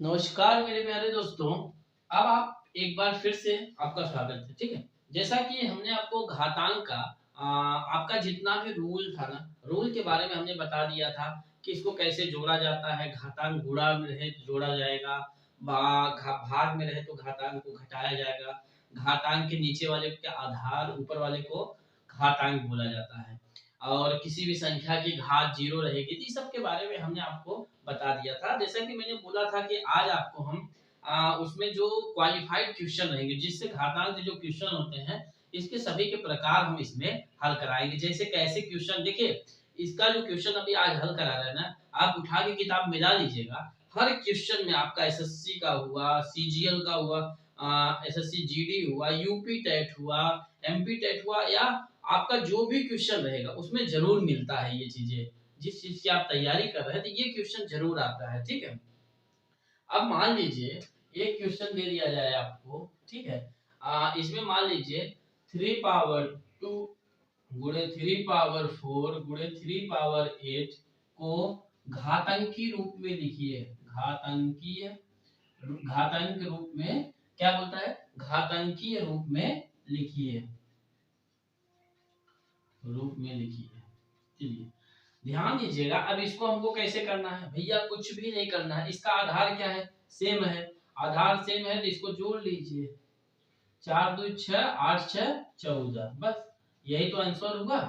नमस्कार मेरे प्यारे दोस्तों। अब आप एक बार फिर से आपका स्वागत है। ठीक है, जैसा कि हमने आपको घातांक का आपका जितना भी रूल था ना, रूल के बारे में हमने बता दिया था कि इसको कैसे जोड़ा जाता है। घातांक गुणा में रहे तो जोड़ा जाएगा, भाग में रहे तो घातांक को घटाया जाएगा, घातांक के नीचे वाले के आधार ऊपर वाले को घातांक बोला जाता है, और किसी भी संख्या की घात जीरो रहेगी। तो इस सब के बारे में हमने आपको बता दिया था। जैसा कि मैंने बोला था कि आज आपको हम उसमें जो क्वालिफाइड क्वेश्चन रहेंगे, जिससे घातांक के जो क्वेश्चन होते हैं, इसके सभी के प्रकार हम इसमें हल कराएंगे। जैसे कैसे क्वेश्चन, देखिए इसका जो क्वेश्चन अभी आज हल करा रहे हैं ना, आप उठा के किताब मिला लीजिएगा। हर क्वेश्चन में आपका एसएससी का हुआ, सीजीएल का हुआ, एसएससी जीडी हुआ, यूपी टेट हुआ, एमपी टेट हुआ, या आपका जो भी क्वेश्चन रहेगा उसमें जरूर मिलता है ये चीजें। जिस चीज की आप तैयारी कर रहे हैं तो ये क्वेश्चन जरूर आता है। ठीक है, अब मान लीजिए एक क्वेश्चन दे दिया जाए आपको। ठीक है, इसमें मान लीजिए 3 पावर 2 गुणे 3 पावर 4 गुणे 3 पावर 8 को घातांकी रूप में लिखिए। घातांकीय, घातांक रूप में क्या बोलता है, घातांकीय रूप में लिखिए, रूप में लिखिए। चलिए ध्यान दीजिएगा। अब इसको हमको कैसे करना है भैया, कुछ भी नहीं करना है। इसका आधार क्या है, सेम है। आधार सेम है तो इसको जोड़ लीजिए। 4 2 6 8 6 14, बस यही तो आंसर हुआ।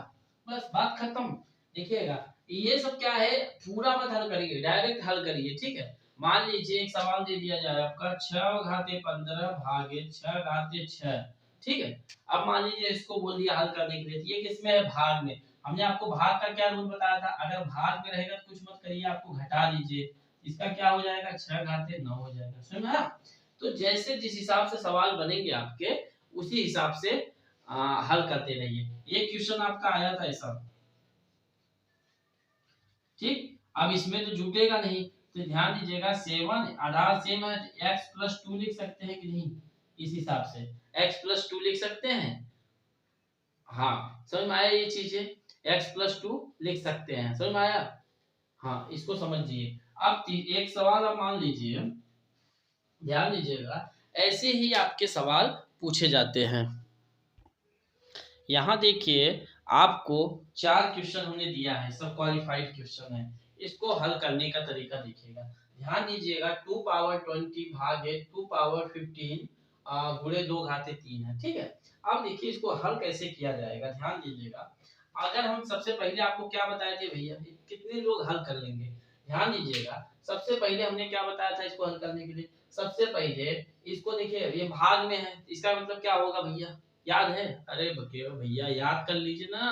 बस बात खत्म। देखिएगा ये सब क्या है, पूरा मत हल करिए, डायरेक्ट हल करिए। ठीक है, मान लीजिए एक सवाल दे दिया जाए आपका 6 घाते 15 भागे 6 घाते 6। ठीक है, अब मान लीजिए इसको बोल दिया हल करने के लिए, ये किसमें है, भाग में। हमने आपको भाग का क्या रूल बताया था, अगर भाग में रहेगा तो कुछ मत करिए, आपको घटा लीजिए। इसका क्या हो जाएगा, 6 घाते 9 हो जाएगा। सुना। तो जैसे जिस हिसाब से सवाल बनेंगे आपके, उसी हिसाब से हल करते रहिए। ये क्वेश्चन आपका आया था ऐसा। ठीक, अब इसमें तो जुटेगा नहीं, तो ध्यान दीजिएगा 7 आधार सेम है, x+2 लिख सकते हैं कि नहीं। इस हिसाब से x+2 लिख सकते हैं। हाँ समझ में आया ये चीजें, x+2 लिख सकते हैं, समझ में आया। हाँ इसको समझिए। अब एक सवाल आप मान लीजिए, ध्यान दीजिएगा, ऐसे ही आपके सवाल पूछे जाते हैं। यहाँ देखिए आपको 4 क्वेश्चन हमने दिया है, सब क्वालिफाइड क्वेश्चन है। इसको हल करने का तरीका देखिएगा। ध्यान दीजिएगा 2 पावर 20 भागे 2 पावर 15 गुणे 2 घाते 3 है। ठीक है, अब देखिए इसको हल कैसे किया जाएगा। ध्यान दीजिएगा, अगर हम सबसे पहले आपको क्या बताए थे भैया, कितने लोग हल कर लेंगे। ध्यान दीजिएगा, सबसे पहले हमने क्या बताया था इसको हल करने के लिए। सबसे पहले इसको देखिए, ये भाग में है, इसका मतलब क्या होगा भैया, याद है। अरे भैया याद कर लीजिए ना,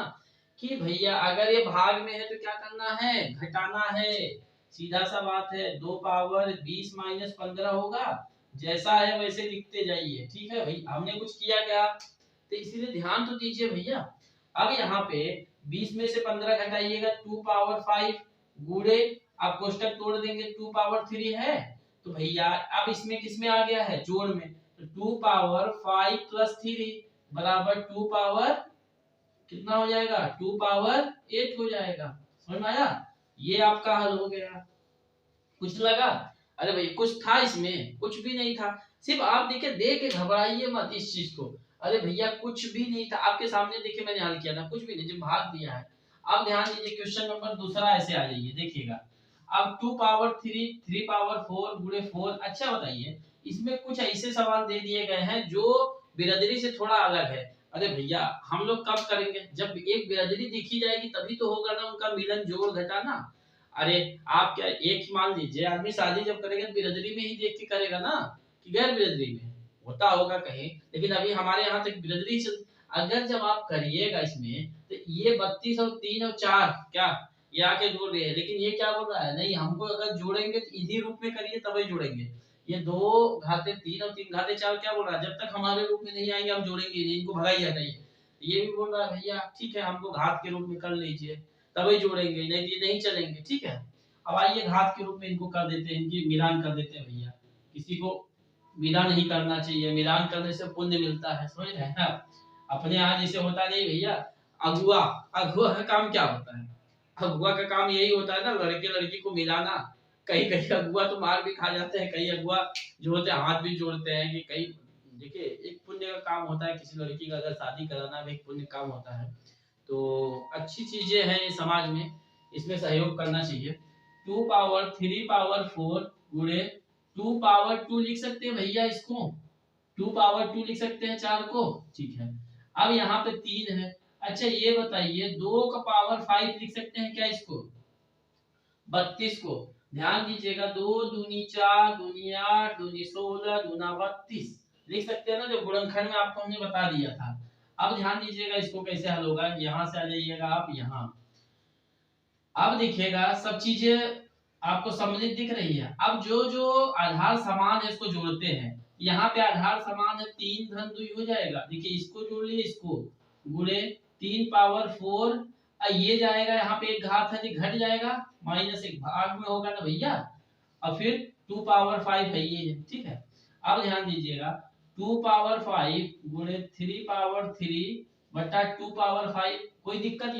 कि भैया अगर ये भाग में है तो क्या करना है, घटाना है। सीधा सा बात है, 2 पावर 20 - 15 होगा। जैसा है वैसे लिखते जाइए। ठीक है भाई, हमने कुछ किया क्या, तो इसीलिए ध्यान तो दीजिए भैया। अब यहाँ पे 20 में से 15 घटाइएगा, 2 पावर 5 गुणे, आप कोष्टक तोड़ देंगे, 2 पावर 3 है। तो भैया अब इसमें किसमें आ गया है, जोड़ में। तो 2 पावर 5 + 3 बराबर 2 पावर कितना हो जाएगा, 2 पावर 8 हो जाएगा। समझ में आया, ये आपका हल हो गया। कुछ लगा, अरे भाई कुछ था इसमें, कुछ भी नहीं था। सिर्फ आप देखिए, देख के घबराइए मत इस चीज को। अरे भैया कुछ भी नहीं था, आपके सामने देखिए मैंने हल किया ना, कुछ भी नहीं, जो भाग दिया है। अब ध्यान दीजिए, क्वेश्चन नंबर दूसरा ऐसे आ जाइए, देखिएगा। अब 2 पावर 3 3 पावर 4 गुणे 4। अच्छा बताइए, इसमें कुछ ऐसे सवाल दे दिए गए हैं जो बिरादरी से थोड़ा अलग है। अरे भैया हम लोग कब करेंगे, जब एक बिरादरी दिखी जाएगी तभी तो होगा ना उनका मिलन जोड़ घटाना। अरे आप क्या, एक ही मान लीजिए, आदमी शादी जब करेगा तो बिरादरी में ही देख के करेगा ना, कि गैर बिरादरी में होता होगा कहीं। लेकिन अभी हमारे यहाँ तक बिरादरी चल, अगर जब आप करिएगा इसमें, तो ये 32 और 3 और 4 क्या, ये आके जोड़ रहे हैं। लेकिन ये क्या बोल रहा है, नहीं हमको अगर जोड़ेंगे तो इसी रूप में करिए तभी जोड़ेंगे। ये 2 घाते 3 और 3 घाते 4 क्या बोल रहा है, जब तक हमारे रूप में नहीं आएंगे हम जोड़ेंगे नहीं, इनको भगाइए हटाइए। ये भी बोल रहा है भैया ठीक है हमको घात के रूप में कर लीजिए, तभी जोड़ेंगे, नहीं ये नहीं चलेंगे। ठीक है, अब आइए घात के रूप में इनको कर देते हैं, इनकी मिलान कर देते हैं भैया। किसी को मिलान नहीं करना चाहिए, मिलान करने से पुण्य मिलता है, समझ रहे हैं आप। अपने यहाँ जैसे होता नहीं भैया, अगुआ, अगुआ का काम क्या होता है, अगुआ का काम यही होता है ना, लड़के लड़की को मिलाना। कई कई अगुआ तो मार भी खा जाते हैं, कई अगुआ जो होते हैं हाथ भी जोड़ते हैं कि कई, देखिए एक पुण्य का काम होता है, किसी लड़की का अगर शादी कराना भी एक पुण्य काम होता है। तो अच्छी चीजें हैं ये समाज में, इसमें सहयोग करना चाहिए। 2 पावर 3 पावर 4 गुणे 2 पावर 2 लिख सकते हैं भैया इसको, 2 पावर 2 लिख सकते हैं 4 को, ठीक है। अब यहाँ पे 3 है। अच्छा ये बताइए 2 का पावर 5 लिख सकते हैं क्या इसको, 32 को। ध्यान दीजिएगा, 2 दूनी 4 दूनी 8 दूनी 16 दूना 32 लिख सकते हैं ना, जो गुणनखंड में आपको हमने बता दिया था। अब ध्यान दीजिएगा इसको कैसे हल होगा, यहाँ से आ जाइएगा आप यहाँ। अब देखिएगा सब चीजें आपको सम्मिलित दिख रही है। अब जो जो आधार समान है इसको जोड़ते हैं। यहाँ पे आधार समान है, 3 धन 2 हो जाएगा। देखिए इसको जोड़ लिए, इसको गुणे 3 पावर 4, ये जाएगा यहाँ पे एक घात है घट जाएगा, माइनस एक भाग में होगा ना भैया, और फिर 2 पावर 5 है ये, ठीक है। अब ध्यान दीजिएगा 2 पावर 5 गुणे 3 पावर 3 बटा 2 पावर 5। कोई दिक्कत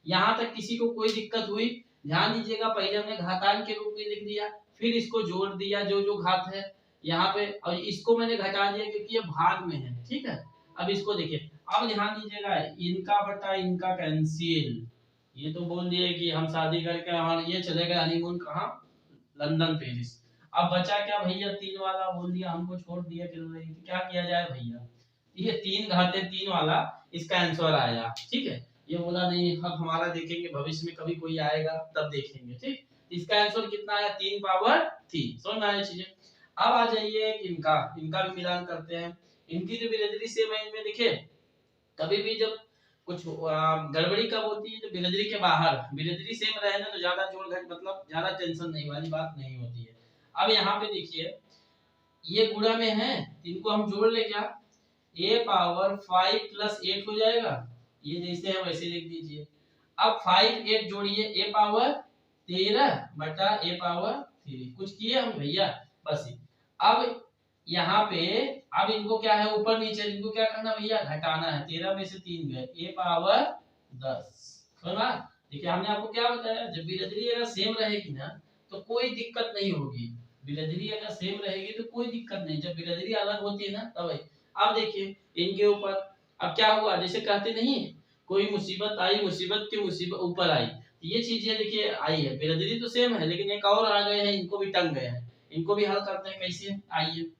यहाँ तक किसी को कोई दिक्कत हुई? ध्यान दीजिएगा पहले हमने घातांक के रूप में लिख दिया, फिर इसको जोड़ दिया जो जो घात है यहाँ पे, और इसको मैंने घटा दिया क्योंकि ये भाग में है, ठीक है। अब इसको देखिए, अब ध्यान दीजिएगा इनका बटा इनका कैंसिल, ये तो बोल दिए कि हम शादी करके और ये चले गए हनीमून कहाँ, लंदन पेरिस। अब बचा क्या भैया, 3 वाला बोल दिया, हमको छोड़ दिया, क्या किया जाए भैया, ये 3 घाते 3 वाला इसका आंसर आया, ठीक है। ये बोला नहीं अब हमारा देखेंगे भविष्य में कभी कोई आएगा तब देखेंगे, ठीक। इसका आंसर कितना आया, 3 पावर 3। समझ में आया चीजें। अब आ जाइए इनका भी मिलान करते हैं। इनकी जो बिरादरी सेम है, इनमें देखिए कभी भी जब कुछ गड़बड़ी कब होती है, जब बिरादरी के बाहर बिरादरी सेम रहे ना तो ज्यादा जोड़ घट मतलब ज्यादा टेंशन नहीं वाली बात नहीं होती है। अब यहाँ पे देखिए ये गुणा में है, इनको हम जोड़ ले क्या, a पावर 5 प्लस 8 हो जाएगा, ये जैसे है वैसे लिख दीजिए। अब 5 8 जोड़िए, a पावर 13 बटा a पावर 3, कुछ किए हम भैया, बस। अब यहाँ पे अब इनको क्या है, ऊपर नीचे इनको क्या करना भैया, घटाना है। 13 में से 3 गए, a पावर 10। समझा? देखिए हमने आपको क्या बताया, जब बिरादरी अगर सेम रहेगी ना तो कोई दिक्कत नहीं होगी, बिरादरी अगर सेम रहेगी तो कोई दिक्कत नहीं, जब बिरादरी अलग होती है ना तब। अब देखिए इनके ऊपर अब क्या हुआ, जैसे कहते नहीं कोई मुसीबत आई, मुसीबत के मुसीबत ऊपर आई, ये चीजें देखिए आई है, बिरादरी तो सेम है लेकिन एक और आ गए हैं, इनको भी टंग गए हैं, इनको भी हल करते हैं कैसे, आइए।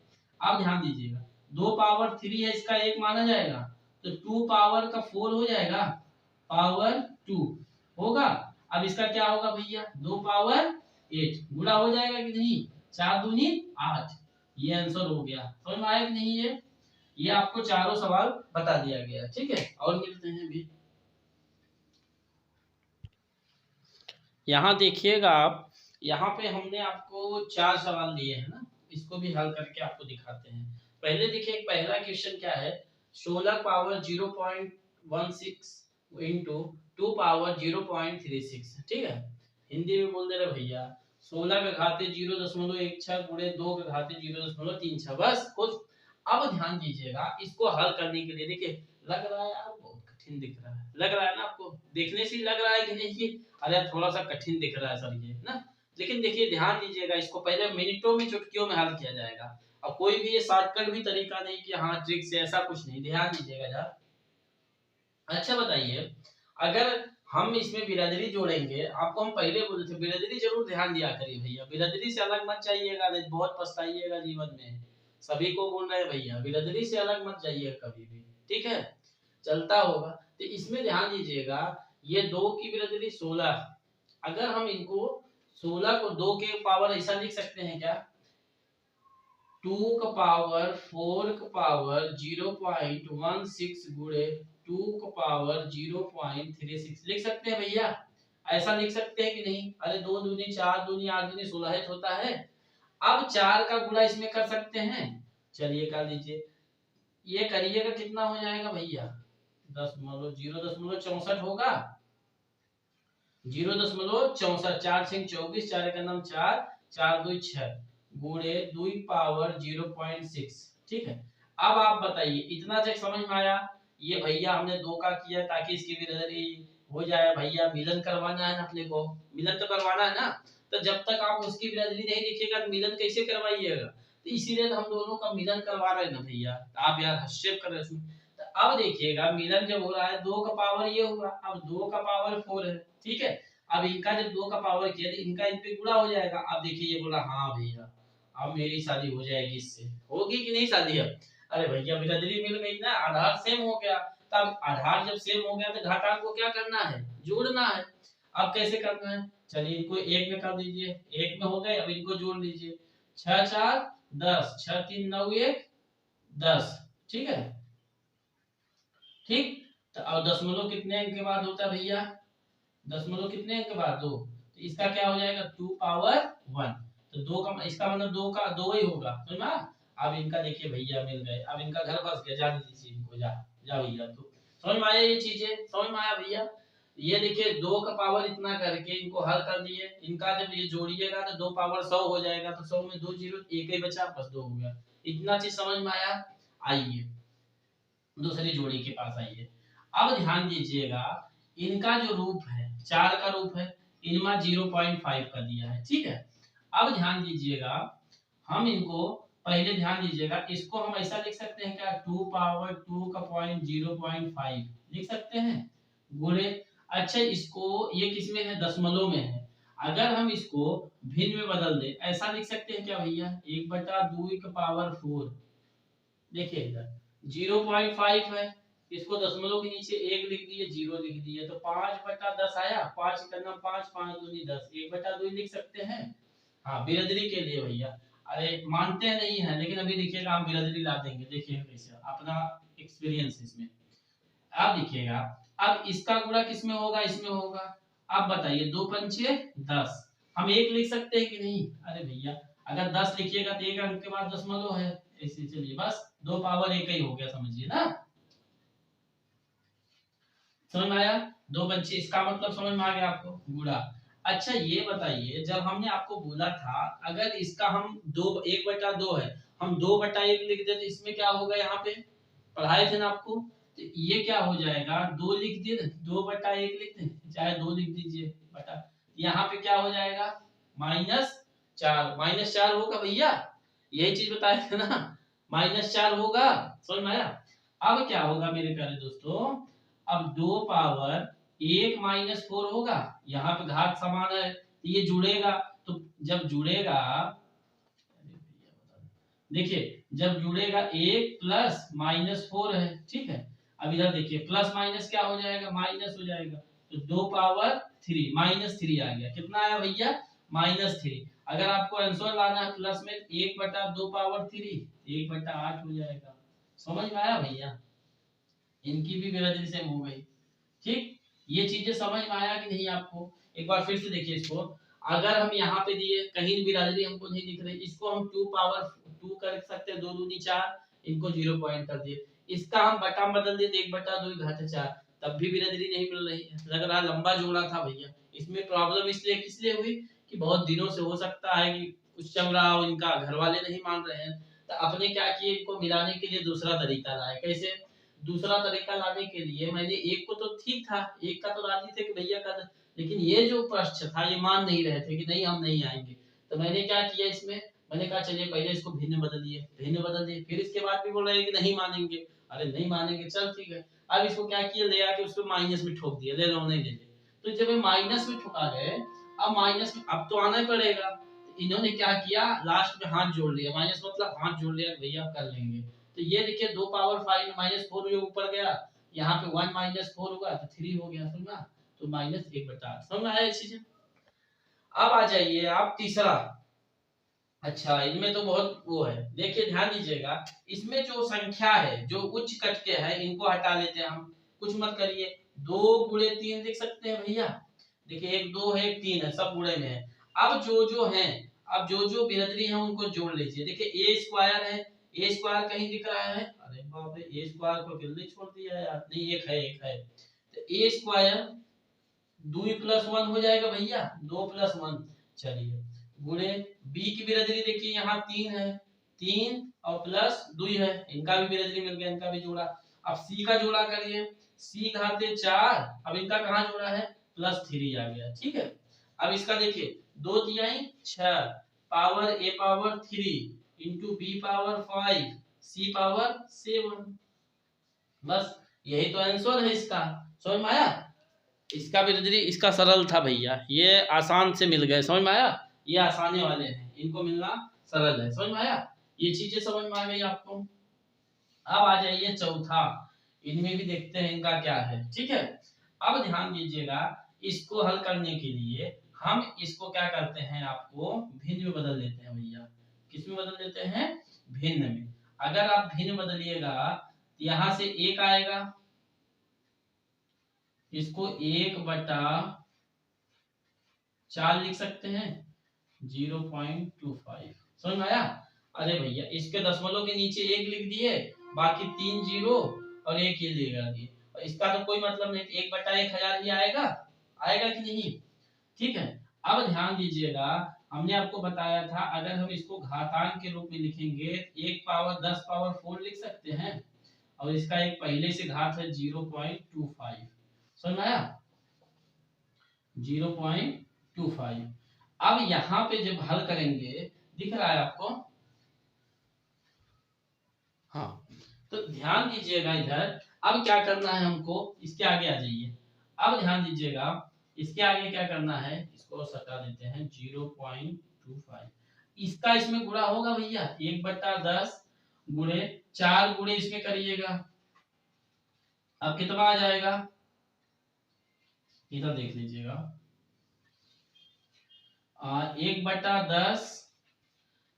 अब ध्यान दीजिएगा 2 पावर 3 है, इसका एक माना जाएगा तो 2 पावर का 4 हो जाएगा, पावर 2 होगा। अब इसका क्या होगा भैया, 2 पावर 8 गुणा हो जाएगा कि नहीं, 4 दूनी 8, ये आंसर हो गया। समझ में आया कि नहीं, ये आपको चारों सवाल बता दिया गया, ठीक है। और मिलते हैं भी, यहाँ देखिएगा आप, यहाँ पे हमने आपको 4 सवाल दिए हैं ना, इसको भी हल करके आपको दिखाते हैं। पहले देखिए पहला क्वेश्चन क्या है, 16 पावर 0.16 इंटू 2 पावर 0.36, ठीक है। हिंदी में बोल दे रहे भैया 16 का घाते 0.16 गुणे 2 का घाते 0.36, बस कुछ। अब ध्यान दीजिएगा इसको हल करने के लिए, देखिए लग रहा है यार बहुत कठिन दिख रहा है, लग रहा है ना आपको, देखने से लग रहा है कि नहीं कि अरे थोड़ा सा कठिन दिख रहा है सर ये ना, लेकिन देखिए ध्यान दीजिएगा इसको पहले मिनटों में चुटकियों में हल किया जाएगा, और कोई भी ये शॉर्टकट भी तरीका नहीं कि हाँ ट्रिक से, ऐसा कुछ नहीं, ध्यान दीजिएगा जरा। अच्छा बताइए, अगर हम इसमें बिरादरी जोड़ेंगे, आपको हम पहले बोले थे बिरादरी जरूर ध्यान दिया करिए भैया, बिरादरी से अलग मत जाइएगा, नहीं बहुत पछताइएगा जीवन में। सभी को बोल रहे हैं भैया बिरादरी से अलग मत जाइएगा कभी भी, ठीक है, चलता होगा। तो इसमें ध्यान दीजिएगा ये 2 की बिरादरी 16, अगर हम इनको 16 को 2 के पावर ऐसा लिख सकते हैं क्या, 2 का पावर 4 का पावर 0.16 गुणे 2 का पावर 0.36 लिख सकते हैं भैया, ऐसा लिख सकते हैं कि नहीं, अरे 2 दूनी 4 दूनी 8 दूनी 16 होता है। अब 4 का गुणा इसमें कर सकते हैं, चलिए कर लीजिए, ये करिएगा कितना हो जाएगा भैया, 0.64 होगा, 0.64, 4 6 24, 4 का नाम 4, 4 2 6 गुणे 2 पावर 0.6, ठीक है। अब आप बताइए इतना तक समझ में आया, ये भैया हमने 2 का किया ताकि इसकी बिरादरी हो जाए, भैया मिलन करवाना है ना अपने को, मिलन तो करवाना है ना, तो जब तक आप उसकी बिरादरी नहीं देखिएगा तो मिलन कैसे करवाइएगा। तो इसीलिए तो हम दोनों का मिलन करवा रहे हैं ना भैया। आप यार हस्तक्षेप कर रहे हैं इसमें। तो अब देखिएगा मिलन जब हो रहा है 2 का पावर ये हुआ, अब 2 का पावर 4 है, ठीक है। अब इनका जब 2 का पावर किया तो इनका इन पे गुणा हो जाएगा। अब देखिए ये बोला हाँ भैया अब मेरी शादी हो जाएगी इससे, होगी कि नहीं शादी अब? अरे भैया बिरादरी मिल गई ना, आधार सेम हो गया। तब आधार जब सेम हो गया तो घातांक को क्या करना है, जोड़ना है। अब कैसे करना है, चलिए इनको एक में कर दीजिए, एक में हो गए, अब इनको जोड़ लीजिए। 6 4 10, 6 3 9 1 10, ठीक है। ठीक, तो अब दशमलव कितने अंक के बाद होता है भैया, दशमलव कितने अंक के बाद 2, तो इसका क्या हो जाएगा 2 पावर 1। तो 2 का इसका मतलब 2 का 2 ही होगा, समझ में? अब इनका देखिए भैया मिल गए, अब इनका घर बस गया, जा दीजिए इनको, जा जा भैया। तो समझ में आया ये चीजें, समझ में आया भैया? ये देखिए 2 का पावर इतना करके इनको हल कर दिए, इनका जब ये जोड़िएगा तो 2 पावर 100 हो जाएगा, तो 100 में 2 जीरो, एक ही बचा, बस 2 हो गया। इतना चीज समझ में आया? आइए दूसरी जोड़ी के पास आइए। अब ध्यान दीजिएगा इनका जो रूप है 4 का रूप है, इनमें 0.5 का दिया है, ठीक है। अब ध्यान दीजिएगा हम इनको पहले ध्यान दीजिएगा, इसको हम ऐसा लिख सकते हैं क्या, 2 पावर 2 का पॉइंट 0.5 लिख सकते हैं गुणे। अच्छा इसको ये किसमें है, दशमलव में है। अगर हम इसको भिन्न में बदल दें, ऐसा लिख सकते हैं क्या भैया, 1/2 की पावर 4। देखिए इधर 0.5 है, इसको दशमलव के नीचे 1 लिख दिए, 0 लिख दिए, तो 5/10 आया। 5 करना 5, 5 दूनी 10, 1/2 लिख सकते हैं। हाँ बिरादरी के लिए भैया, अरे मानते नहीं है, लेकिन अभी देखिएगा हम बिरादरी ला देंगे, देखिए कैसे, अपना एक्सपीरियंस इसमें। अब देखिएगा अब इसका गुणा किसमें होगा, इसमें होगा। अब बताइए 2 पंचे 10, हम 1 लिख सकते हैं कि नहीं? अरे भैया अगर 10 लिखिएगा तो 1 अंक के बाद दशमलव है, ऐसे चलिए बस 2 पावर 1 ही हो गया, समझिए ना। समझ में आया? 2 पंचे, इसका मतलब समझ में आ गया आपको, गुणा। अच्छा ये बताइए जब हमने आपको बोला था अगर इसका हम 1/2 है, हम 2/1 लिख दे तो इसमें क्या होगा, यहाँ पे पढ़ाए थे ना आपको, तो ये क्या हो जाएगा, 2 लिख दिए, 2/1 लिख दे, चाहे 2 लिख दीजिए बटा, यहाँ पे क्या हो जाएगा -4, -4 होगा भैया, यही चीज बताए थे ना, -4 होगा। समझ में आया? अब क्या होगा मेरे प्यारे दोस्तों, अब 2 पावर 1 -4 होगा, यहाँ पे घात समान है तो ये जुड़ेगा, तो जब जुड़ेगा देखिए जब जुड़ेगा 1 प्लस -4 है, ठीक है। अब इधर देखिए प्लस माइनस क्या हो जाएगा, माइनस हो जाएगा, तो 2 पावर 3 -3 आ गया, कितना आया भैया -3। अगर आपको आंसर लाना है प्लस में 1/2 पावर 3 1/8 हो जाएगा। समझ में आया भैया? इनकी भी बिरादरी सेम हो गई, ठीक। ये चीजें समझ में आया कि नहीं आपको? एक बार फिर से देखिए इसको, अगर हम यहाँ पे दिए कहीं बिरादरी हमको नहीं दिख रही, इसको हम 2 पावर 2 कर सकते हैं, 2 दूनी 4, इनको 0 पॉइंट कर दिए। इसका हम बटा में बदल दिए 1/2 घात 4, तब भी बिरादरी नहीं मिल रही है, लग रहा लंबा जोड़ा था भैया। इसमें प्रॉब्लम इसलिए किस लिए हुई कि बहुत दिनों से हो सकता है कि कुछ चल रहा हो, इनका घर वाले नहीं मान रहे हैं, तो अपने क्या किए, इनको मिलाने के लिए दूसरा तरीका लाए। कैसे? दूसरा तरीका लाने के लिए मैंने एक को तो ठीक था, एक का तो राजी थे कि भैया कर, लेकिन ये जो पक्ष था ये मान नहीं रहे थे कि नहीं हम नहीं आएंगे। तो मैंने क्या किया इसमें, मैंने कहा चलिए पहले इसको भिन्न बदल दिए, भिन्न बदल दिए, फिर इसके बाद भी बोल रहे हैं कि नहीं मानेंगे। अरे नहीं मानेंगे, चल ठीक है। अब इसको क्या किया, ले आके उसको माइनस में ठोक दिया, ले लो नहीं ले ले। तो जब ये माइनस में ठोका गए, अब माइनस में अब तो आना ही पड़ेगा, तो इन्होंने क्या किया, लास्ट में हाथ जोड़ लिया, माइनस मतलब हाथ जोड़ लिया, भैया कर लेंगे। तो ये देखिए 2 पावर 5 -4 ये ऊपर गया, यहाँ पे 1 -4 होगा तो 3 हो गया, समझा? तो -1/8, समझ में आया चीजें? अब आ जाइए आप तीसरा। अच्छा इनमें तो बहुत वो है, देखिए ध्यान दीजिएगा, इसमें जो संख्या है जो उच्च कट के है इनको हटा लेते हैं हम, कुछ मत करिए। 2 गुणे 3 लिख सकते हैं भैया, देखिए 1 2 है 1 3 है, सब गुणे में है। अब जो है, अब जो बिरादरी है उनको जोड़ लीजिए। देखिए a स्क्वायर है, a स्क्वायर कहीं दिख रहा है, अरे बाप रे a स्क्वायर को जल्दी छोड़ दिया यार, नहीं एक है। तो a स्क्वायर 2 + 1 हो जाएगा भैया, 2 + 1, चलिए गुणे b की बिरादरी देखिए यहाँ 3 है, 3 और प्लस 2 है, इनका भी बिरादरी मिल गया, इनका भी जोड़ा। अब c का जोड़ा करिए, c घाते 4, अब इनका कहाँ जोड़ा है, +3 आ गया, ठीक है। अब इसका देखिए दो तिहाई 6 power a power 3 into b power 5 c power 7। बस यही तो आंसर है इसका। समझ में आया? इसका बिरदरी इसका सरल था भैया, ये आसान से मिल गए। समझ में आया? ये आसानी वाले हैं, इनको मिलना सरल है। समझ में आया? ये चीजें समझ में आ गई आपको। अब आ जाइए चौथा, इनमें भी देखते हैं इनका क्या है। ठीक है, अब ध्यान दीजिएगा, इसको हल करने के लिए हम इसको क्या करते हैं, आपको भिन्न में बदल देते हैं भैया। किस में बदल देते हैं? भिन्न में। अगर आप भिन्न बदलिएगा तो यहां से एक आएगा, इसको 1/4 लिख सकते हैं, 0.25। समझ में आया? अरे भैया इसके दशमलव के नीचे एक लिख दिए, बाकी 3 जीरो और एक ही लगा दिए, और इसका तो कोई मतलब नहीं, 1/1000 ही आएगा। आएगा कि नहीं? ठीक है, अब ध्यान दीजिएगा, हमने आपको बताया था अगर हम इसको घातांक के रूप में लिखेंगे 1 पावर 10 पावर 4 लिख सकते हैं, और इसका एक पहले से घात है 0.25। समझ में आया? 0.25। अब यहाँ पे जब हल करेंगे, दिख रहा है आपको? हाँ, तो ध्यान दीजिएगा इधर। अब क्या करना है हमको, इसके आगे आ जाइए। अब ध्यान दीजिएगा, इसके आगे क्या करना है, इसको सटा देते हैं 0.25। इसका इसमें गुणा होगा भैया, 1/10 गुणे 4 गुणे इसमें करिएगा, अब कितना आ जाएगा, इधर देख लीजिएगा। 1/10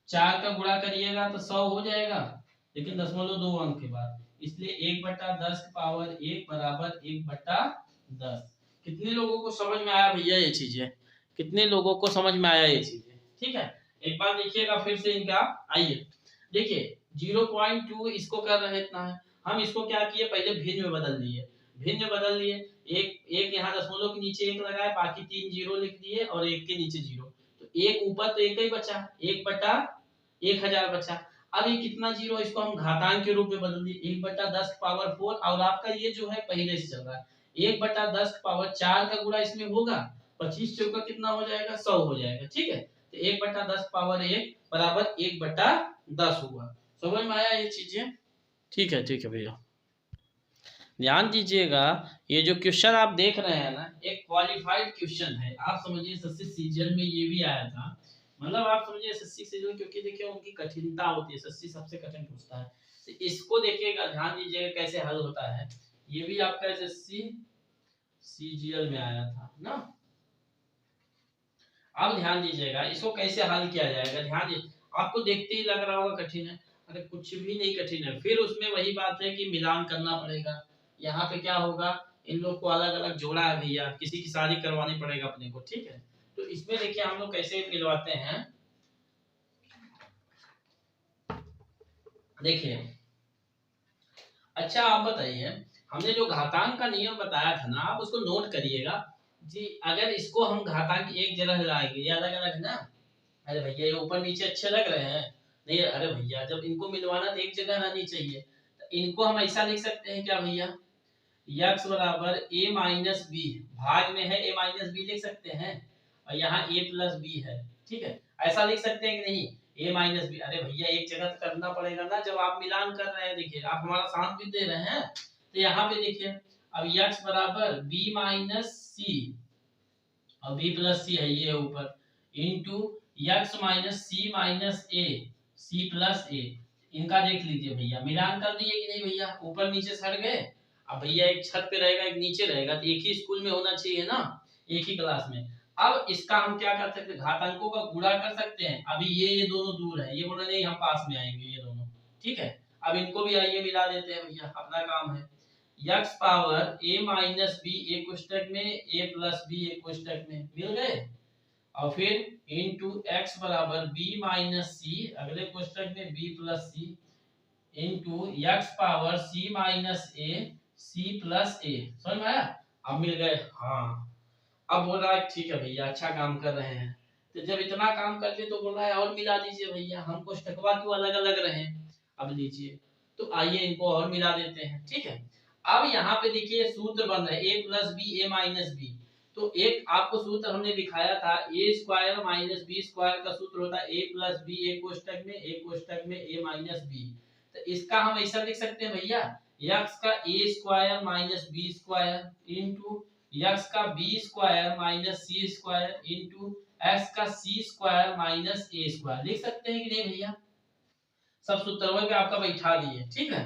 4 का गुणा करिएगा तो 100 हो जाएगा, लेकिन 0.2 अंक के बाद, इसलिए 1/10 पावर 1 बराबर 1/10। कितने लोगों को समझ में आया भैया ये चीजें? कितने लोगों को समझ में आया ये चीजें? ठीक है, एक बार देखिएगा फिर से इनका। आइए देखिए, 0.2 इसको कर रहे इतना है, हम इसको क्या किए, पहले भिन्न में बदल दिए। भिन्न में बदल लिए, एक एक यहाँ दशमलव के नीचे एक लगाए, बाकी 3 जीरो लिख दिए और एक के नीचे जीरो, तो एक ऊपर तो एक ही बचा, 1/1000 बचा। अब ये कितना जीरो, इसको हम घातांक के रूप में बदल दिए, 1/10 पावर 4, और आपका ये जो है पहले से चल रहा है 1/10 पावर 4 का गुणा इसमें होगा, 25 चौका कितना हो जाएगा, 100 हो जाएगा। ठीक है, तो 1/10 पावर 1 बराबर 1/10 हुआ। समझ में आया ये चीजें? ठीक है भैया, ध्यान दीजिएगा, ये जो क्वेश्चन आप देख रहे हैं ना, एक क्वालिफाइड क्वेश्चन है। आप समझिए एसएससी सीजीएल में ये भी आया था, मतलब आप समझिए एसएससी सीजीएल, क्योंकि देखिए उनकी कठिनता होती है, एसएससी सबसे कठिन पूछता है, तो इसको देखिएगा, ध्यान दीजिएगा कैसे हल होता है। ये भी आपका एसएससी सीजीएल में आया था ना। अब ध्यान दीजिएगा, इसको कैसे हल किया जाएगा। ध्यान दीजिए, आपको देखते ही लग रहा होगा कठिन है, अरे कुछ भी नहीं कठिन है। फिर उसमें वही बात है कि मिलान करना पड़ेगा। यहाँ पे क्या होगा, इन लोग को अलग अलग जोड़ा है भैया, किसी की शादी करवानी पड़ेगा अपने को। ठीक है, तो इसमें देखिए हम लोग कैसे मिलवाते हैं। देखिए, अच्छा आप बताइए, हमने जो घातांक का नियम बताया था ना, आप उसको नोट करिएगा जी। अगर इसको हम घातांक एक जगह लाएंगे, ये अलग अलग है ना, अरे भैया ये ऊपर नीचे अच्छे लग रहे हैं नहीं, अरे भैया जब इनको मिलवाना तो एक जगह रहनी चाहिए, तो इनको हम ऐसा लिख सकते हैं क्या भैया, x बराबर a माइनस बी, भाग में है a माइनस बी लिख सकते हैं, और यहाँ a प्लस बी है। ठीक है, ऐसा लिख सकते हैं कि नहीं, a माइनस बी। अरे भैया एक जगह तो करना पड़ेगा ना, जब आप मिलान कर रहे हैं। देखिए आप हमारा साथ भी दे रहे हैं, तो यहाँ पे देखिए, अब x बराबर b माइनस सी, और b प्लस सी है ये ऊपर, इंटू x माइनस सी माइनस ए, सी प्लस ए। इनका देख लीजिए भैया, मिलान कर दिए कि नहीं भैया, ऊपर नीचे सट गए। अब भैया एक छत पे रहेगा एक नीचे रहेगा, तो एक ही स्कूल में होना चाहिए ना, एक ही क्लास में। अब इसका हम क्या कर सकते हैं, घातांकों का गुणा कर सकते हैं। अभी ये दोनों दूर है, ये बोल रहे नहीं हम पास में आएंगे ये दोनों। ठीक है, अब इनको भी आइए मिला देते हैं भैया, अपना काम है। x power a minus B एक कोष्टक में, a प्लस बी एक कोष्टक में, मिल गए। और फिर इंटू x बराबर b माइनस सी अगले कोष्टक में, b plus C, into x power c minus a c plus a। समझ में आया? अब मिल गए। हाँ, अब बोल रहा है ठीक है भैया अच्छा काम कर रहे हैं, तो जब इतना काम कर लिए तो बोल रहा है और मिला दीजिए भैया, हम कोष्टकवा क्यों अलग अलग रहे। अब लीजिए, तो आइए इनको और मिला देते हैं। ठीक है, अब यहाँ पे देखिए सूत्र बन रहा है a plus B A minus B, तो एक आपको सूत्र हमने दिखाया था, A square minus B square का सूत्र होता है ए प्लस बी, एक कोष्टक में ए माइनस बी। तो इसका हम ऐसा लिख सकते हैं भैया, यक्स का a square minus B square into x का b square minus c square into x का c square minus a square. लिख सकते हैं कि नहीं भैया? सब सूत्र पे आपका बैठा दिए, ठीक है।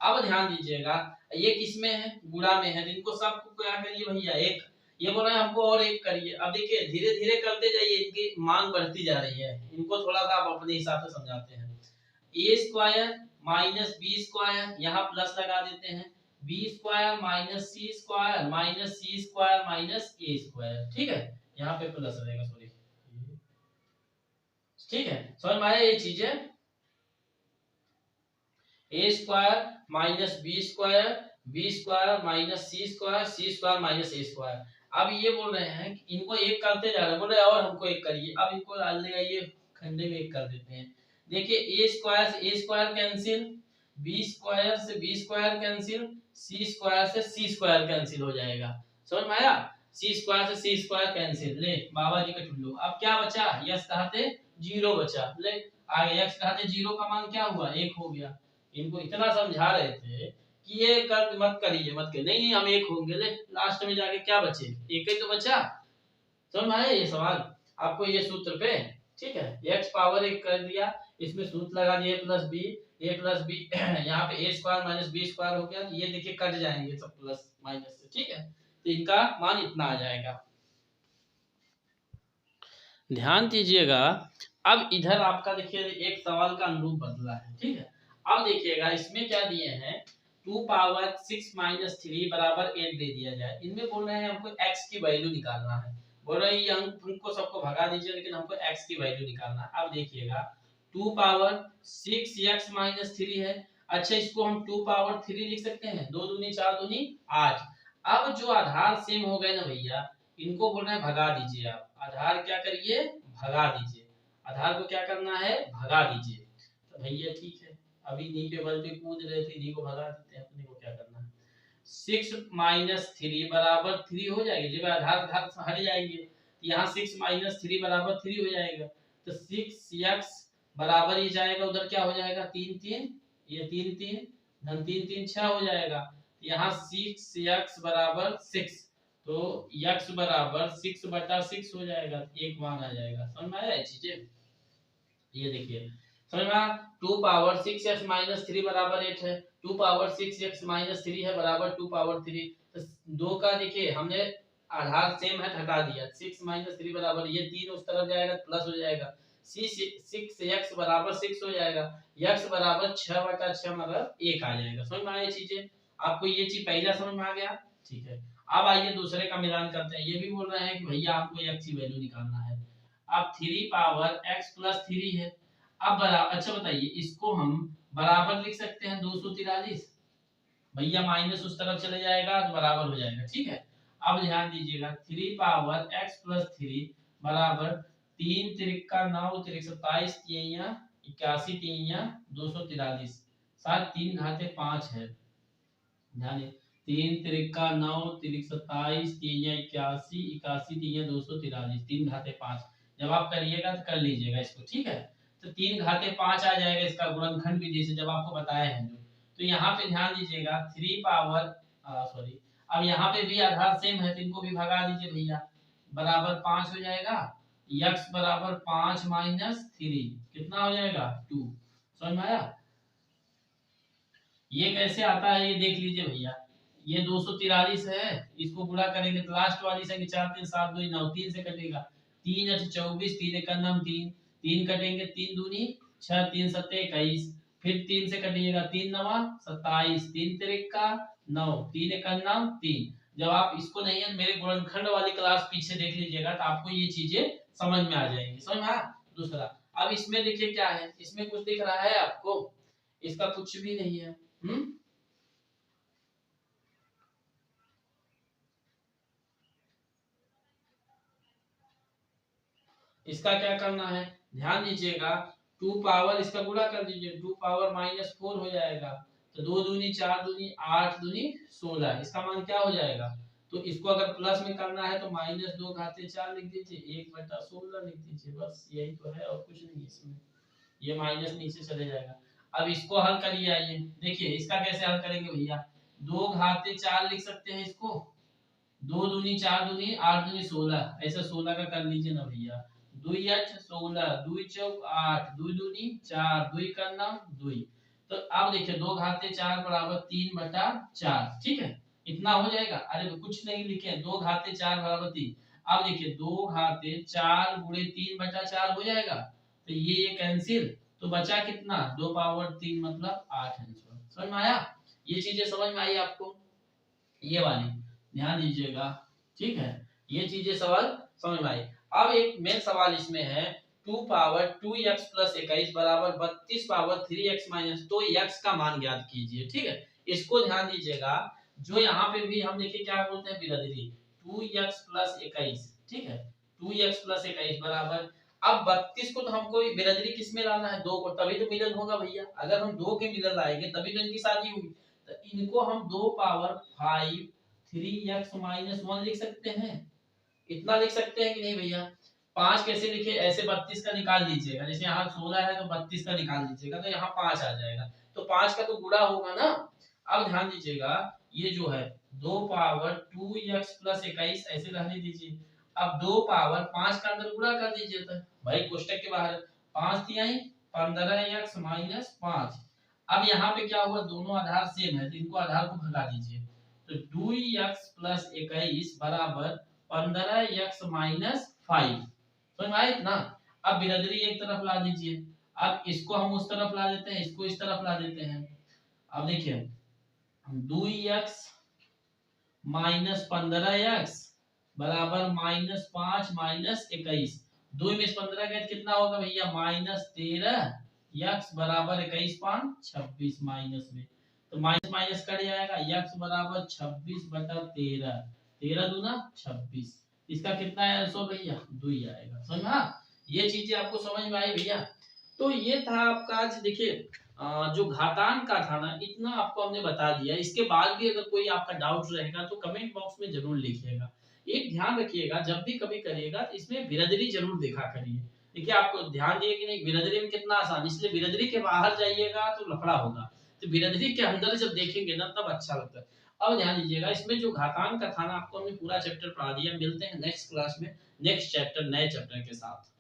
अब ध्यान दीजिएगा, ये किसमें है? गुणा में है। इनको सबको क्या करिए भैया, एक। ये बोला है हमको और एक करिए। अब देखिए धीरे धीरे करते जाइए, इनकी मांग बढ़ती जा रही है, इनको थोड़ा सा आप अपने हिसाब से समझाते हैं। ए स्क्वायर माइनस बी स्क्वायर, यहाँ प्लस लगा देते हैं, B square minus c square minus a square, ठीक है। यहाँ पे प्लस रहेगा, सॉरी, ठीक है। समझ में आया ये चीजें? A square minus B square minus c square minus a square. अब ये बोल रहे हैं कि इनको एक करते जा रहे हैं, बोल रहे हैं और हमको एक करिए। अब इनको डाल देगा, ये खंडे में एक कर देते हैं। देखिए ए स्क्वायर से ए स्क्वायर कैंसिल, बी स्क्वायर से बी स्क्वायर कैंसिल, सी स्क्वायर से सी स्क्वायर कैंसिल हो जाएगा। समझ में आया? सी स्क्वायर से सी स्क्वायर कैंसिल, ले बाबा जी का टुल्लू। अब क्या बचा? यस कहा थे 0 बचा, ले आगे यक्स कहा थे 0 का मान क्या हुआ? 1 हो गया। इनको इतना समझा रहे थे कि ये कर मत करिए, मत करिए, नहीं हम एक होंगे। ले लास्ट में जाके क्या बचे? एक ही तो बचा। समझ में आया ये सवाल आपको? ये सूत्र पे, ठीक है, x पावर 1 कर दिया, इसमें सूत्र लगा दिया ए प्लस बी यहाँ पे ए स्क्वायर माइनस बी स्क्वायर हो गया। ये देखिए कट जाएंगे सब प्लस माइनस से, ठीक है। तो इनका मान इतना आ जाएगा। ध्यान दीजिएगा, अब इधर आपका देखिए एक सवाल का अनुरूप बदला है, ठीक है। अब देखिएगा इसमें क्या दिए हैं, 2 पावर 6 माइनस 3 बराबर 8 दे दिया जाए। इनमें बोल रहे हैं हमको x की वैल्यू निकालना है। बोल रहे हैं ये अंक को सबको भगा दीजिए, लेकिन हमको x की वैल्यू निकालना है। अब देखिएगा 2 पावर 6x माइनस 3 है। अच्छा, इसको हम 2 पावर 3 लिख सकते हैं, 2 दूनी 4 दूनी 8। अब जो आधार सेम हो गए ना भैया, इनको बोल रहे हैं भगा दीजिए। आप आधार क्या करिए? भगा दीजिए। आधार को क्या करना है? भगा दीजिए। तो भैया ठीक है, अभी नी पे बल पे कूद रहे थे, नी को भगा देते हैं, अपने को क्या करना है। 6 माइनस 3 बराबर 3 हो जाएगी। जब आधार हट जाएंगे, यहाँ 6 माइनस 3 बराबर 3 हो जाएगा। तो 6x बराबर ही जाएगा, उधर क्या हो जाएगा? 3 3, ये 3 3 धन 3 3 6 हो जाएगा। यहाँ 6x बराबर 6, तो x बराबर 6 बटा 6 हो जाएगा, एक मान आ जाएगा। समझ में आया चीजें? ये देखिए समझ में, 2 पावर 6x माइनस 3 बराबर 8 है, 2 पावर 6x माइनस 3 है बराबर 2 पावर 3। तो दो का देखिए हमने आधार सेम है, हटा दिया। 6 माइनस 3 बराबर, ये 3 उस तरफ जाएगा प्लस हो जाएगा, 6x बराबर 6 हो जाएगा, x बराबर 6 बटा 6 मतलब 1 आ जाएगा। समझ में आया चीजें? आपको ये चीज पहला समझ में आ गया, ठीक है। अब आइए दूसरे का मिलान करते हैं। ये भी बोल रहे हैं कि भैया आपको x की वैल्यू निकालना है। अब 3 पावर x प्लस 3 है। अब बराबर, अच्छा बताइए, इसको हम बराबर लिख सकते हैं 243। भैया माइनस उस तरफ चले जाएगा तो बराबर हो जाएगा, ठीक है। अब ध्यान दीजिएगा, 3 पावर x प्लस 3 बराबर 3 त्रिका 9 त्रिक 27 तिया 81 तिया 243, साथ 3 घाते 5 है। ध्यान 3 त्रिका 9 त्रिक 27 तिया 81 81 तिया 243, 3 घाते 5। जब आप करिएगा तो कर लीजिएगा इसको, ठीक है। तो 3 घाते 5 आ जाएगा, इसका गुणनखंड विधि से जब आपको बताए हैं जो। तो यहाँ पे ध्यान दीजिएगा 3 पावर सॉरी, अब यहाँ पे भी आधार सेम है, तो इनको भी भगा दीजिए भैया, बराबर 5 हो जाएगा। x बराबर 5 माइनस 3 कितना हो जाएगा? 2। समझ में आया? ये कैसे आता है ये देख लीजिए भैया। ये 243 है, इसको गुणा करेंगे तो लास्ट वाली संख्या 4 3 7 2 9 3 से कटेगा। 3 8 24, 3 1 9 3, 3 कटेंगे, 3 दूनी 6, 3 7 21, फिर 3 से कटिएगा, 3 9 27, 3 त्रिका 9, 3 1 9 3। जब आप इसको नहीं है मेरे गुणनखंड वाली क्लास पीछे देख लीजिएगा तो आपको ये चीजें समझ में आ जाएंगी। समझ में आया? दूसरा, अब इसमें देखिए क्या है, इसमें कुछ दिख रहा है आपको? इसका कुछ भी नहीं है। इसका क्या करना है, ध्यान दीजिएगा, 2 पावर इसका गुणा कर दीजिए, 2 पावर माइनस 4 हो जाएगा। तो 2 दूनी 4 दूनी 8 दूनी 16, इसका मान क्या हो जाएगा? तो इसको अगर प्लस में करना है तो -2 घाते 4 लिख दीजिए, 1/16 लिख दीजिए, बस यही तो है और कुछ नहीं है इसमें। ये माइनस नीचे चले जाएगा। अब इसको हल करिए, आइए देखिए इसका कैसे हल करेंगे भैया। 2 घाते 4 लिख सकते हैं इसको, 2 दूनी 4 दूनी 8 दूनी 16, ऐसा 16 का कर लीजिए ना भैया। 2 8 16, 2 चौक 8, 2 दूनी 4, 2 का नाम 2। तो अब देखिए 2 घाते 4 बराबर 3/4, ठीक है, इतना हो जाएगा। अरे कुछ नहीं लिखे, 2 घाते 4 बराबर 3। अब देखिए 2 घाते 4 गुणे 3/4 हो जाएगा, तो ये कैंसिल, तो बचा कितना, 2 पावर 3 मतलब 8 आंसर। समझ में आया, ये चीजें समझ में आई आपको, ये वाली ध्यान दीजिएगा, ठीक है, ये चीजें सवाल समझ में आई। अब एक मेन सवाल इसमें है, 2 पावर 2x प्लस 21 बराबर 32 पावर 3x माइनस, तो x का मान ज्ञात कीजिए, ठीक है। इसको ध्यान दीजिएगा, जो यहाँ पे भी हम देखिए क्या बोलते हैं बिरादरी, 2x प्लस 21, ठीक है, 2x प्लस 21 बराबर, अब 32 को तो हमको बिरादरी किस में लाना है, 2 को, तभी तो मिलन होगा भैया। अगर हम 2 के मिलन लाएंगे तभी तो इनकी शादी होगी। तो इनको हम 2 पावर 5 3x माइनस 1 लिख सकते हैं, इतना लिख सकते हैं कि नहीं भैया। 5 कैसे लिखे, ऐसे 32 का निकाल दीजिएगा, जैसे यहाँ 16 है तो 32 का निकाल दीजिएगा, तो यहाँ 5 आ जाएगा, तो 5 का तो गुणा होगा ना। अब ध्यान दीजिएगा, ये जो है 2 पावर 2x प्लस 21 ऐसे रहने दीजिए। अब 2 पावर 5 का अंदर गुणा कर दीजिए, तो भाई कोष्टक के बाहर 5 तिहाई 15x माइनस 5। अब यहाँ पे क्या हुआ, दोनों आधार सेम है तो इनको आधार को भगा दीजिए, तो 2x प्लस 21 बराबर 15x माइनस 5। समझ में आया ना। अब बिरादरी एक तरफ ला दीजिए, अब इसको हम उस तरफ ला देते हैं, इसको इस तरफ ला देते हैं। अब देखिए 2x माइनस 15x बराबर -5 माइनस 21, 2 में 15 का कितना होगा भैया, -13 x बराबर 21 5 26 माइनस में, तो माइनस माइनस कट जाएगा, x बराबर 26/13, 13 दूना 26, इसका कितना आंसर भैया 2 ही आएगा। समझा, ये चीजें आपको समझ में आई भैया। तो ये था आपका आज देखिए जो घातांक का था ना, इतना आपको हमने बता दिया। इसके बाद भी अगर कोई आपका डाउट रहेगा तो कमेंट बॉक्स में जरूर लिखिएगा। एक ध्यान रखिएगा, जब भी कभी करिएगा तो इसमें बिरादरी जरूर देखा करिए। देखिए आपको ध्यान दिए कि नहीं, बिरादरी में कितना आसान, इसलिए बिरादरी के बाहर जाइएगा तो लफड़ा होगा, तो बिरादरी के अंदर जब देखेंगे ना तब अच्छा लगता है। अब ध्यान दीजिएगा, इसमें जो घातांक का था ना, आपको हमने पूरा चैप्टर पढ़ा दिया। मिलते हैं नेक्स्ट क्लास में नेक्स्ट चैप्टर नए चैप्टर के साथ।